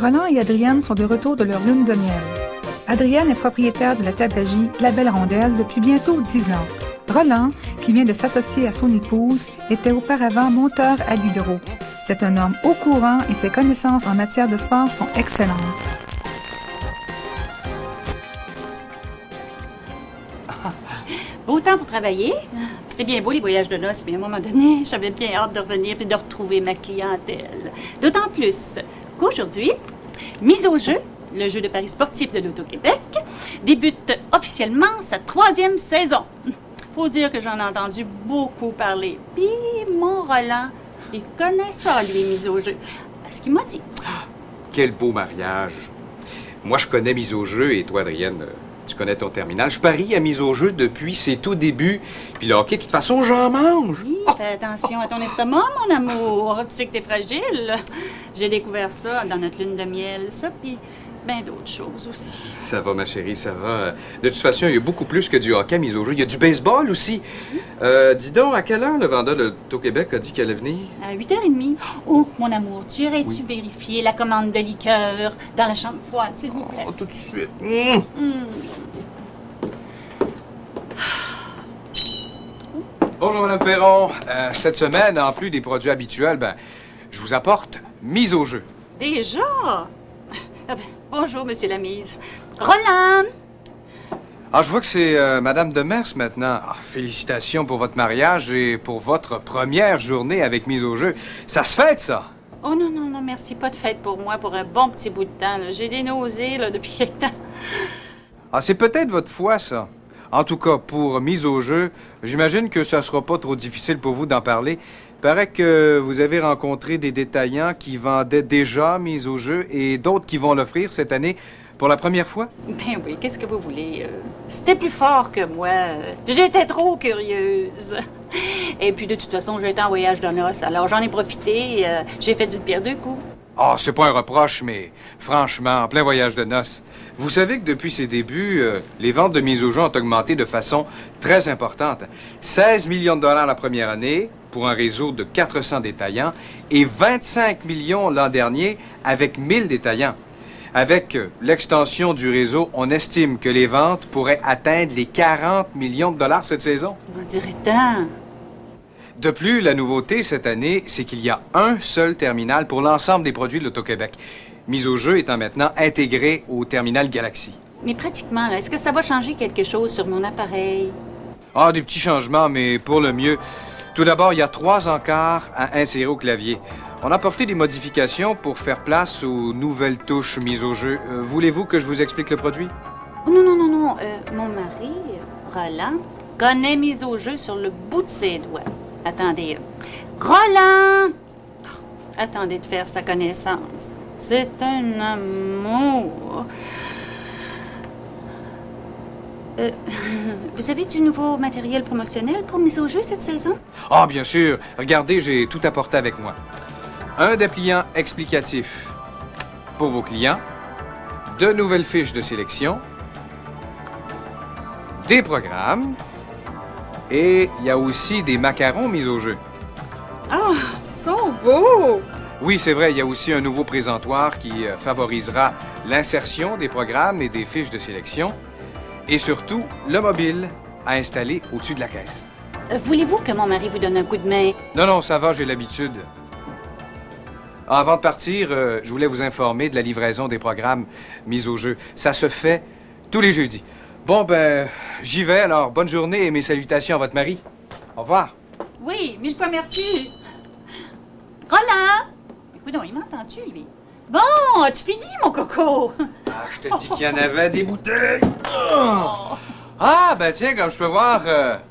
Roland et Adrienne sont de retour de leur lune de miel. Adrienne est propriétaire de la tabagie La Belle Rondelle depuis bientôt 10 ans. Roland, qui vient de s'associer à son épouse, était auparavant monteur à l'hydro. C'est un homme au courant et ses connaissances en matière de sport sont excellentes. Beau temps pour travailler. C'est bien beau les voyages de noces, mais à un moment donné, j'avais bien hâte de revenir et de retrouver ma clientèle. D'autant plus qu'aujourd'hui, Mise au jeu, le jeu de paris sportif de l'Auto-Québec, débute officiellement sa 3e saison. Faut dire que j'en ai entendu beaucoup parler. Puis mon Roland, il connaît ça, lui, Mise au jeu. Ce qu'il m'a dit. Quel beau mariage. Moi, je connais Mise au jeu et toi, Adrienne, tu connais ton terminal. Je parie à Mise au jeu depuis ses tout débuts. Puis le hockey, de toute façon, j'en mange. Oui, fais attention à ton estomac, mon amour. Tu sais que t'es fragile. J'ai découvert ça dans notre lune de miel. Ça, puis bien d'autres choses aussi. Ça va, ma chérie, ça va. De toute façon, il y a beaucoup plus que du hockey à Mise au jeu. Il y a du baseball aussi. Dis donc, à quelle heure le vendeur de l'Auto-Québec a dit qu'elle allait venir? À 8h30. Oh, mon amour, tu aurais-tu vérifié la commande de liqueur dans la chambre froide, s'il vous plaît? Oh, tout de suite. Bonjour, Mme Perron. Cette semaine, en plus des produits habituels, je vous apporte Mise au jeu. Déjà? Ah ben, bonjour, Monsieur Lamise. Roland! Ah, je vois que c'est Madame Demers maintenant. Ah, félicitations pour votre mariage et pour votre première journée avec Mise au jeu. Ça se fête, ça? Oh non, non, non, merci. Pas de fête pour moi pour un bon petit bout de temps. J'ai des nausées là, depuis quelque temps. Ah, c'est peut-être votre foi, ça. En tout cas, pour Mise au jeu, j'imagine que ça sera pas trop difficile pour vous d'en parler. Il paraît que vous avez rencontré des détaillants qui vendaient déjà Mise au jeu et d'autres qui vont l'offrir cette année pour la première fois? Ben oui, qu'est-ce que vous voulez? C'était plus fort que moi. J'étais trop curieuse. Et puis, de toute façon, j'étais en voyage de noces, alors j'en ai profité. J'ai fait d'une pierre deux coups. Ah, c'est pas un reproche, mais franchement, en plein voyage de noces, vous savez que depuis ses débuts, les ventes de Mise au jeu ont augmenté de façon très importante. 16 millions de dollars la première année pour un réseau de 400 détaillants et 25 millions l'an dernier avec 1000 détaillants. Avec l'extension du réseau, on estime que les ventes pourraient atteindre les 40 millions de dollars cette saison. On dirait tant. De plus, la nouveauté cette année, c'est qu'il y a un seul terminal pour l'ensemble des produits de l'Auto-Québec. Mise au jeu étant maintenant intégré au terminal Galaxy. Mais pratiquement, est-ce que ça va changer quelque chose sur mon appareil? Ah, des petits changements, mais pour le mieux. Tout d'abord, il y a 3 encarts à insérer au clavier. On a apporté des modifications pour faire place aux nouvelles touches mises au jeu. Voulez-vous que je vous explique le produit? Oh non, non, non, non. Mon mari, Roland, connaît Mise au jeu sur le bout de ses doigts. Attendez. Roland! Attendez de faire sa connaissance. C'est un amour. Vous avez du nouveau matériel promotionnel pour Mise au jeu cette saison? Ah, bien sûr. Regardez, j'ai tout apporté avec moi. Un dépliant explicatif pour vos clients, 2 nouvelles fiches de sélection, des programmes, et il y a aussi des macarons mis au jeu. Ah, ils sont beaux! Oui, c'est vrai, il y a aussi un nouveau présentoir qui favorisera l'insertion des programmes et des fiches de sélection, et surtout le mobile à installer au-dessus de la caisse. Voulez-vous que mon mari vous donne un coup de main? Non, non, ça va, j'ai l'habitude. Avant de partir, je voulais vous informer de la livraison des programmes mis au jeu. Ça se fait tous les jeudis. Bon, j'y vais, alors bonne journée et mes salutations à votre mari. Au revoir. Oui, 1000 fois merci. Roland! Écoute, il m'entend-tu, lui? Bon, as-tu fini, mon coco? Ah, je te dis qu'il y en avait des bouteilles. Oh. Ah, tiens, comme je peux voir,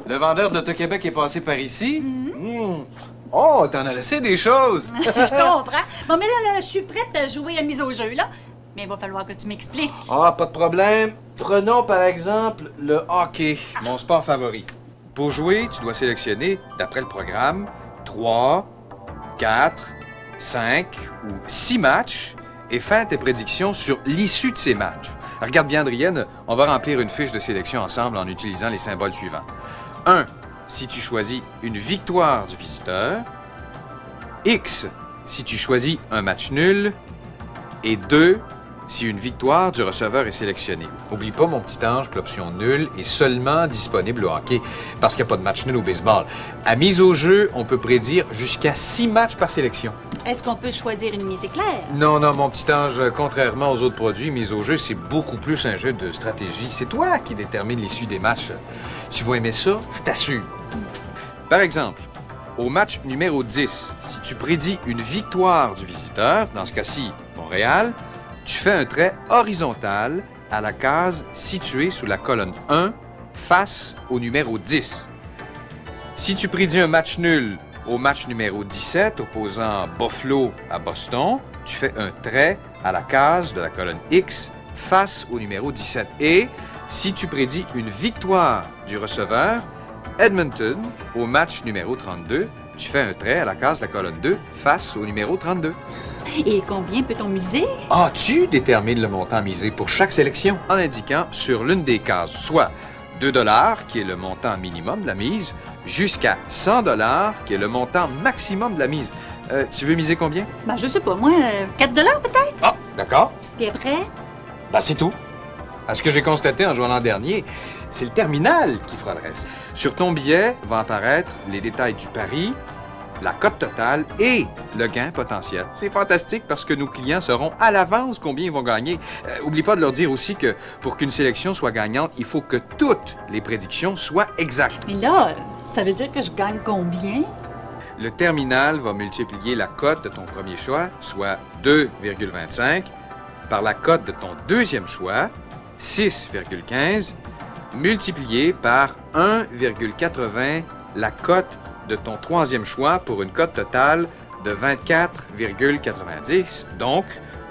le vendeur de l'Auto-Québec est passé par ici. Oh, t'en as laissé des choses. Je comprends. Bon, mais là, je suis prête à jouer à Mise au jeu, là. Mais il va falloir que tu m'expliques. Ah, pas de problème. Prenons par exemple le hockey, mon sport favori. Pour jouer, tu dois sélectionner, d'après le programme, 3, 4, 5 ou 6 matchs et faire tes prédictions sur l'issue de ces matchs. Regarde bien, Adrienne, on va remplir une fiche de sélection ensemble en utilisant les symboles suivants. 1. Si tu choisis une victoire du visiteur. X, si tu choisis un match nul. Et 2, si une victoire du receveur est sélectionnée. Oublie pas, mon petit ange, que l'option nulle est seulement disponible au hockey parce qu'il n'y a pas de match nul au baseball. À mise au jeu, on peut prédire jusqu'à 6 matchs par sélection. Est-ce qu'on peut choisir une mise éclair? Non, non, mon petit ange, contrairement aux autres produits, mise au jeu, c'est beaucoup plus un jeu de stratégie. C'est toi qui détermine l'issue des matchs. Tu vas aimer ça, je t'assure. Par exemple, au match numéro 10, si tu prédis une victoire du visiteur, dans ce cas-ci, Montréal, tu fais un trait horizontal à la case située sous la colonne 1 face au numéro 10. Si tu prédis un match nul au match numéro 17 opposant Buffalo à Boston, tu fais un trait à la case de la colonne X face au numéro 17. Et si tu prédis une victoire du receveur, Edmonton, au match numéro 32, tu fais un trait à la case de la colonne 2 face au numéro 32. Et combien peut-on miser? Ah, tu détermines le montant misé pour chaque sélection en indiquant sur l'une des cases, soit 2 $, qui est le montant minimum de la mise, jusqu'à 100 $, qui est le montant maximum de la mise. Tu veux miser combien? Ben, je sais pas, moi, 4 $ peut-être? Ah, d'accord. Puis après? Ben, c'est tout. À ce que j'ai constaté en jouant l'an dernier, c'est le terminal qui fera le reste. Sur ton billet vont apparaître les détails du pari, la cote totale et le gain potentiel. C'est fantastique parce que nos clients sauront à l'avance combien ils vont gagner. Oublie pas de leur dire aussi que pour qu'une sélection soit gagnante, il faut que toutes les prédictions soient exactes. Et là, ça veut dire que je gagne combien? Le terminal va multiplier la cote de ton premier choix, soit 2,25, par la cote de ton deuxième choix, 6,15, multiplié par 1,80 la cote de ton troisième choix pour une cote totale de 24,90. Donc,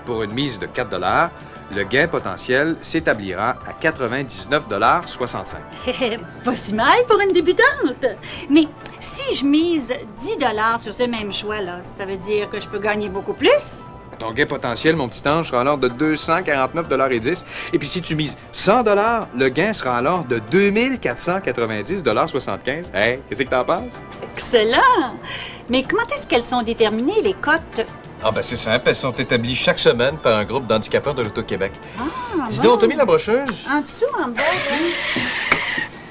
pour une mise de 4 $, le gain potentiel s'établira à 99,65 $. Pas si mal pour une débutante. Mais si je mise 10 $ sur ce même choix-là, ça veut dire que je peux gagner beaucoup plus? Ton gain potentiel, mon petit ange, sera alors de 249,10 $. Et puis si tu mises 100 $, le gain sera alors de 2490,75 $. Hey, qu'est-ce que t'en penses? Excellent! Mais comment est-ce qu'elles sont déterminées, les cotes? Ah ben c'est simple, elles sont établies chaque semaine par un groupe d'handicapeurs de l'Auto-Québec. Ah, Dis bon. donc, t'as mis la brocheuse? En dessous, en bas, oui.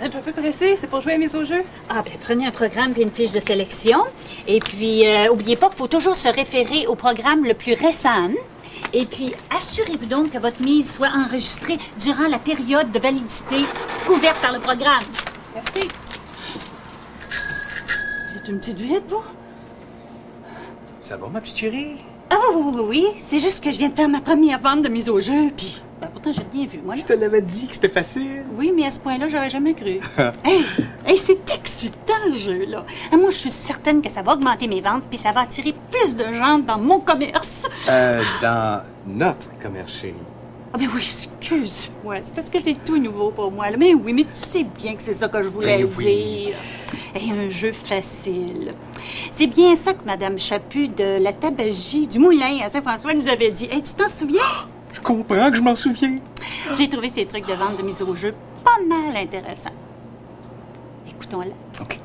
Je suis un peu pressée, c'est pour jouer à mise au jeu. Ah, ben prenez un programme puis une fiche de sélection. Et puis, oubliez pas qu'il faut toujours se référer au programme le plus récent. Et puis, assurez-vous donc que votre mise soit enregistrée durant la période de validité couverte par le programme. Merci. C'est une petite vite, vous? Ça va, ma petite chérie? Ah oui. C'est juste que je viens de faire ma première vente de mise au jeu, puis... Ben, pourtant, j'ai rien vu, moi. Là. Je te l'avais dit que c'était facile. Oui, mais à ce point-là, j'aurais jamais cru. hey, c'est excitant, ce jeu-là. Moi, je suis certaine que ça va augmenter mes ventes, puis ça va attirer plus de gens dans mon commerce. Dans notre commerce, chérie. Ah ben oui, excuse-moi, c'est parce que c'est tout nouveau pour moi. Là. Mais oui, mais tu sais bien que c'est ça que je voulais dire. Et un jeu facile. C'est bien ça que Mme Chaput de la tabagie du Moulin à Saint-François nous avait dit. Hey, tu t'en souviens? Je comprends que je m'en souviens. J'ai trouvé ces trucs de vente de mise au jeu pas mal intéressants. Écoutons-la. OK.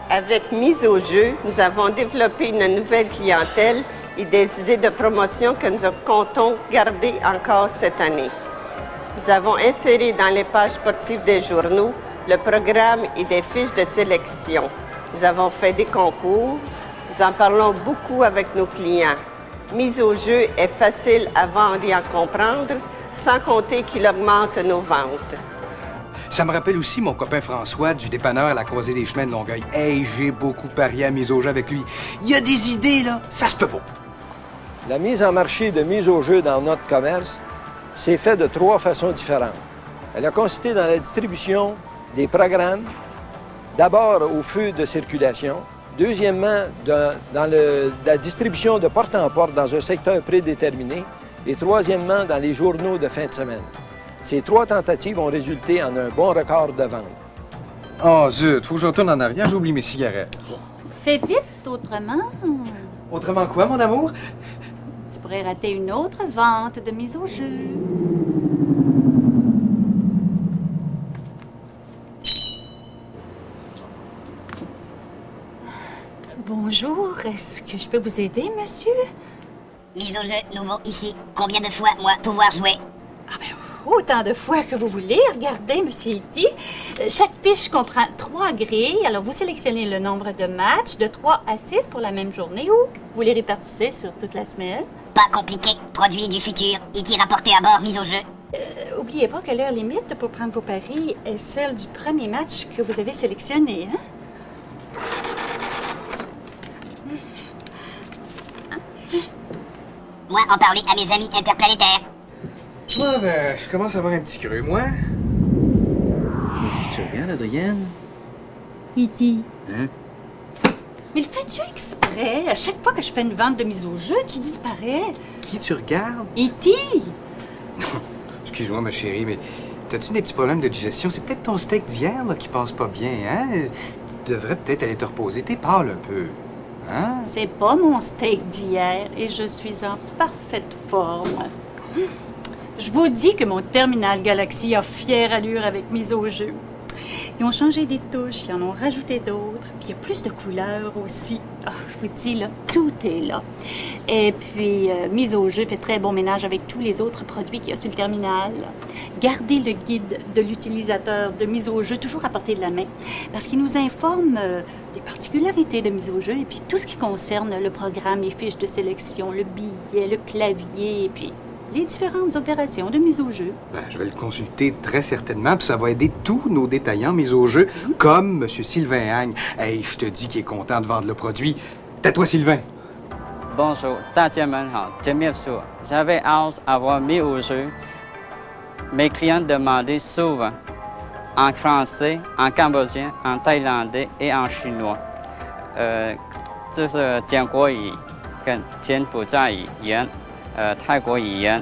Avec Mise au jeu, nous avons développé une nouvelle clientèle et des idées de promotion que nous comptons garder encore cette année. Nous avons inséré dans les pages sportives des journaux le programme et des fiches de sélection. Nous avons fait des concours. Nous en parlons beaucoup avec nos clients. Mise au jeu est facile à vendre et à comprendre, sans compter qu'il augmente nos ventes. Ça me rappelle aussi mon copain François du dépanneur à la croisée des chemins de Longueuil. Hey, j'ai beaucoup parié à mise au jeu avec lui. Il y a des idées, là. Ça se peut pas. La mise en marché de mise au jeu dans notre commerce s'est faite de 3 façons différentes. Elle a consisté dans la distribution des programmes, d'abord au feu de circulation, deuxièmement dans la distribution de porte en porte dans un secteur prédéterminé et troisièmement dans les journaux de fin de semaine. Ces 3 tentatives ont résulté en un bon record de vente. Oh, zut, faut que je retourne en arrière, j'oublie mes cigarettes. Fais vite, autrement. Autrement quoi, mon amour? Tu pourrais rater une autre vente de mise au jeu. Bonjour, est-ce que je peux vous aider, monsieur? mise au jeu nouveau ici. Combien de fois, moi, pouvoir jouer? Ah ben, autant de fois que vous voulez. Regardez, Monsieur Iti. Chaque fiche comprend 3 grilles. Alors, vous sélectionnez le nombre de matchs de 3 à 6 pour la même journée ou vous les répartissez sur toute la semaine. Pas compliqué. Produit du futur. E.T. rapporté à bord, mise au jeu. Oubliez pas que l'heure limite pour prendre vos paris est celle du premier match que vous avez sélectionné, hein? Moi, en parler à mes amis interplanétaires. Moi, ben, je commence à avoir un petit creux, moi. Qu'est-ce que tu regardes, Adrienne? E.T. Hein? Mais le fais-tu exprès? À chaque fois que je fais une vente de mise au jeu, tu disparais. Qui tu regardes? E.T. Excuse-moi, ma chérie, mais t'as-tu des petits problèmes de digestion? C'est peut-être ton steak d'hier là, qui passe pas bien, hein? Tu devrais peut-être aller te reposer. T'es pâle un peu. Hein? C'est pas mon steak d'hier et je suis en parfaite forme. Je vous dis que mon terminal Galaxy a fière allure avec mise au jeu. Ils ont changé des touches, ils en ont rajouté d'autres, puis il y a plus de couleurs aussi. Oh, je vous dis, là, tout est là. Et puis, mise au jeu fait très bon ménage avec tous les autres produits qu'il y a sur le terminal. Gardez le guide de l'utilisateur de mise au jeu toujours à portée de la main, parce qu'il nous informe des particularités de mise au jeu et puis tout ce qui concerne le programme, les fiches de sélection, le billet, le clavier, et puis les différentes opérations de mise au jeu. Ben, je vais le consulter très certainement, puis ça va aider tous nos détaillants mis au jeu, comme M. Sylvain Hagne. Hey, je te dis qu'il est content de vendre le produit. T'as toi, Sylvain. Bonjour, 大家们好，真面说 j'avais hâte d'avoir mis au jeu. Mes clients demandaient souvent en français, en cambodgien, en thaïlandais et en chinois. 这是中国语跟柬埔寨语言。泰国语言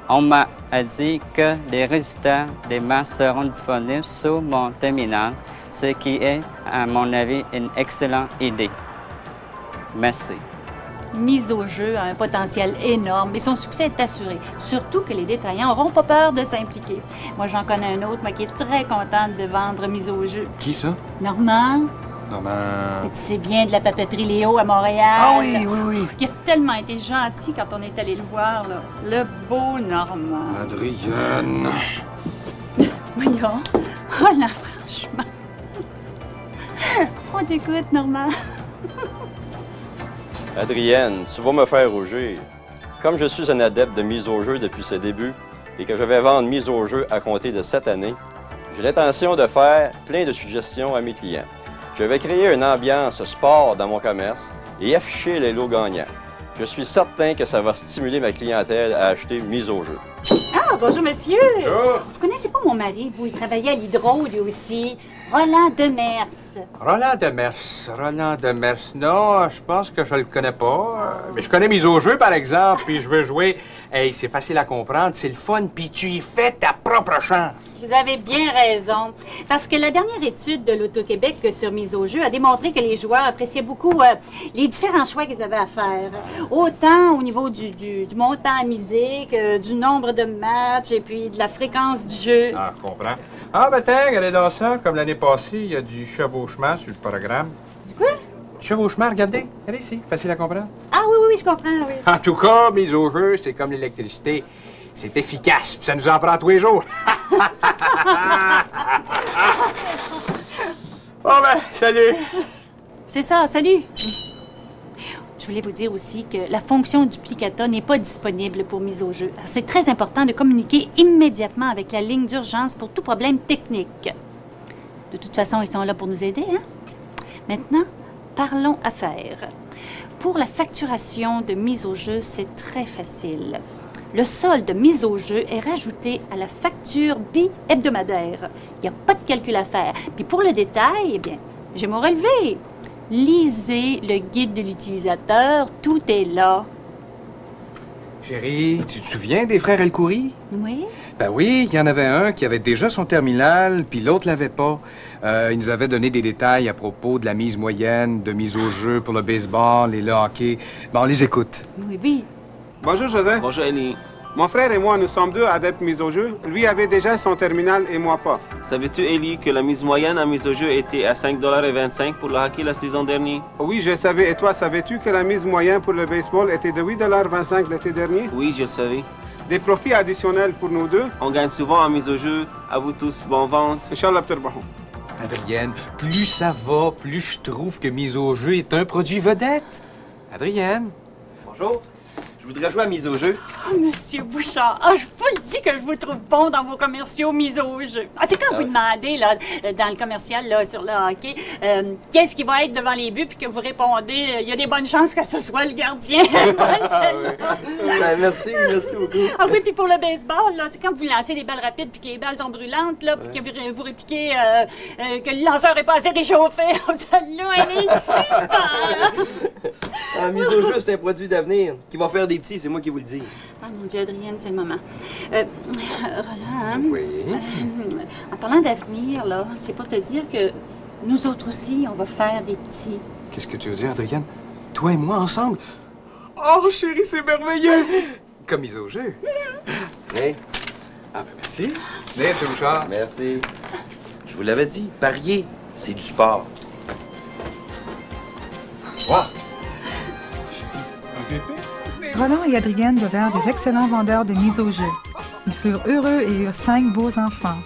，on m'a dit que les résultats des matchs seront disponibles sur mon terminal, ce qui est, à mon avis, une excellente idée. Merci. Mise au jeu a un potentiel énorme et son succès est assuré. Surtout que les détaillants n'auront pas peur de s'impliquer. Moi, j'en connais un autre, moi, qui est très contente de vendre mise au jeu. Qui ça? Normand. Normand. Tu sais bien de la papeterie Léo à Montréal. Ah oui, oui, oui. Il a tellement été gentil quand on est allé le voir, là. Le beau Normand. Adrienne. Voyons. Oh là, franchement. On t'écoute, Normand. Adrienne, tu vas me faire rougir. Comme je suis un adepte de mise au jeu depuis ses débuts et que je vais vendre mise au jeu à compter de cette année, j'ai l'intention de faire plein de suggestions à mes clients. Je vais créer une ambiance sport dans mon commerce et afficher les lots gagnants. Je suis certain que ça va stimuler ma clientèle à acheter mise au jeu. Ah, bonjour, monsieur. Bonjour. Vous connaissez pas mon mari, vous? Il travaillait à l'Hydro, lui aussi. Roland Demers. Roland Demers. Roland Demers. Non, je pense que je le connais pas. Mais je connais mise au jeu, par exemple, puis je veux jouer. Hey, c'est facile à comprendre, c'est le fun, puis tu y fais ta propre chance. Vous avez bien raison. Parce que la dernière étude de l'Auto-Québec sur mise au jeu a démontré que les joueurs appréciaient beaucoup les différents choix qu'ils avaient à faire. Autant au niveau du montant à miser que du nombre de matchs et puis de la fréquence du jeu. Ah, je comprends. Ah, ben tiens, regardez dans ça. Comme l'année passée, il y a du chevauchement sur le programme. Du quoi? Chevauchement, regardez. Regardez ici, facile à comprendre. Ah oui, oui, oui, je comprends, oui. En tout cas, mise au jeu, c'est comme l'électricité. C'est efficace, puis ça nous en prend tous les jours. Bon ben, salut. C'est ça, salut. Je voulais vous dire aussi que la fonction duplicata n'est pas disponible pour mise au jeu. C'est très important de communiquer immédiatement avec la ligne d'urgence pour tout problème technique. De toute façon, ils sont là pour nous aider, hein? Maintenant, parlons affaires. Pour la facturation de mise au jeu, c'est très facile. Le solde mise au jeu est rajouté à la facture bi-hebdomadaire. Il n'y a pas de calcul à faire. Puis pour le détail, eh bien, j'ai mon relevé. Lisez le guide de l'utilisateur, tout est là. Chérie, tu te souviens des frères El-Khoury? Oui? Ben oui, il y en avait un qui avait déjà son terminal, puis l'autre l'avait pas. Il nous avait donné des détails à propos de la mise moyenne, de mise au jeu pour le baseball et le hockey. Ben, on les écoute. Oui, oui. Bonjour, Joseph. Bonjour, Annie. Mon frère et moi, nous sommes deux adeptes mise au jeu. Lui avait déjà son terminal et moi pas. Savais-tu, Élie, que la mise moyenne en mise au jeu était à 5,25 $ pour le hockey la saison dernière? Oui, je savais. Et toi, savais-tu que la mise moyenne pour le baseball était de 8,25 $ l'été dernier? Oui, je le savais. Des profits additionnels pour nous deux. On gagne souvent en mise au jeu. À vous tous, bonne vente. Inch'Allah, b'terbahoum. Adrienne, plus ça va, plus je trouve que mise au jeu est un produit vedette. Adrienne. Bonjour. Je voudrais jouer à mise au jeu. Oh, Monsieur Bouchard, je vous le dis que je vous trouve bon dans vos commerciaux mis au jeu. C'est quand vous demandez, là, dans le commercial, là, sur le hockey, qu'est-ce qui va être devant les buts, puis que vous répondez, il y a des bonnes chances que ce soit le gardien. Merci beaucoup. Ah oui, puis pour le baseball, là, quand vous lancez des balles rapides, puis que les balles sont brûlantes, là, puis que vous répliquez que le lanceur n'est pas assez réchauffé, celle-là, elle est super! La mise au jeu, c'est un produit d'avenir qui va faire des petits, c'est moi qui vous le dis. Ah mon Dieu, Adrienne, c'est le moment. Roland, Oui? En parlant d'avenir, là, c'est pour te dire que nous autres aussi, on va faire des petits. Qu'est-ce que tu veux dire, Adrienne? Toi et moi ensemble? Oh, chérie, c'est merveilleux! Comme mise au jeu. Hey. Ah, ben merci. Venez, M. Bouchard. Merci. Je vous l'avais dit, parier, c'est du sport. Wow. Roland et Adrienne devinrent des excellents vendeurs de mise au jeu. Ils furent heureux et eurent 5 beaux enfants.